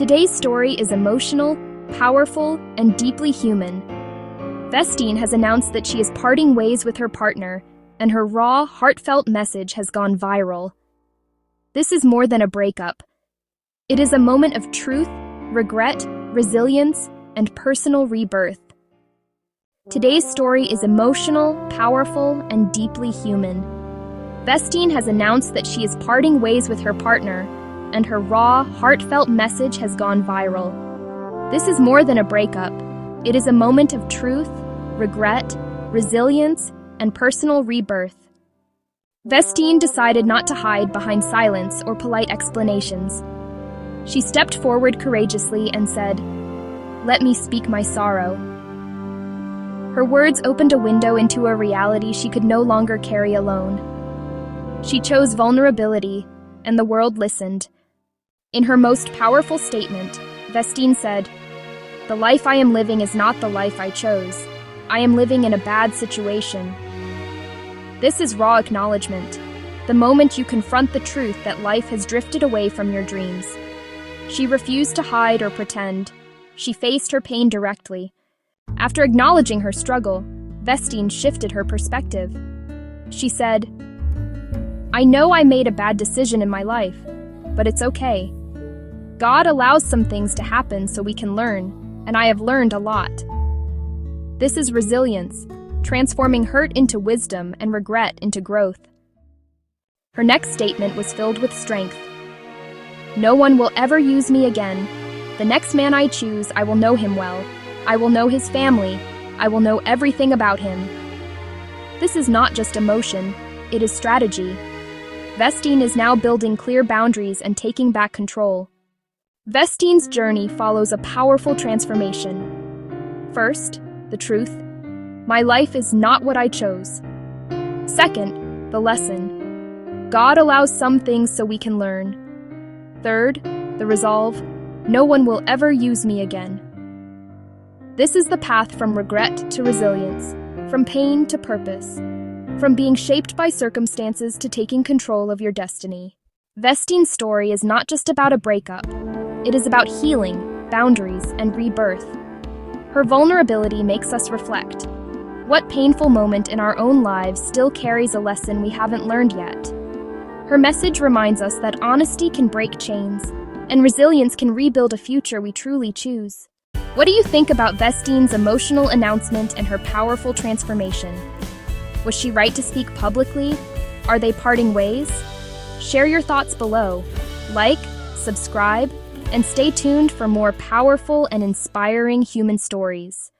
Today's story is emotional, powerful, and deeply human. Vestine has announced that she is parting ways with her partner, and her raw, heartfelt message has gone viral. This is more than a breakup. It is a moment of truth, regret, resilience, and personal rebirth. Today's story is emotional, powerful, and deeply human. Vestine has announced that she is parting ways with her partner, and her raw, heartfelt message has gone viral. This is more than a breakup. It is a moment of truth, regret, resilience, and personal rebirth. Vestine decided not to hide behind silence or polite explanations. She stepped forward courageously and said, "Let me speak my sorrow." Her words opened a window into a reality she could no longer carry alone. She chose vulnerability, and the world listened. In her most powerful statement, Vestine said, "The life I am living is not the life I chose. I am living in a bad situation." This is raw acknowledgement, the moment you confront the truth that life has drifted away from your dreams. She refused to hide or pretend. She faced her pain directly. After acknowledging her struggle, Vestine shifted her perspective. She said, "I know I made a bad decision in my life, but it's okay. God allows some things to happen so we can learn, and I have learned a lot." This is resilience, transforming hurt into wisdom and regret into growth. Her next statement was filled with strength. "No one will ever use me again. The next man I choose, I will know him well. I will know his family. I will know everything about him." This is not just emotion, it is strategy. Vestine is now building clear boundaries and taking back control. Vestine's journey follows a powerful transformation. First, the truth. My life is not what I chose. Second, the lesson. God allows some things so we can learn. Third, the resolve. No one will ever use me again. This is the path from regret to resilience, from pain to purpose, from being shaped by circumstances to taking control of your destiny. Vestine's story is not just about a breakup. It is about healing, boundaries, and rebirth. Her vulnerability makes us reflect. What painful moment in our own lives still carries a lesson we haven't learned yet? Her message reminds us that honesty can break chains, and resilience can rebuild a future we truly choose. What do you think about Vestine's emotional announcement and her powerful transformation? Was she right to speak publicly? Are they parting ways? Share your thoughts below. Like, subscribe, and stay tuned for more powerful and inspiring human stories.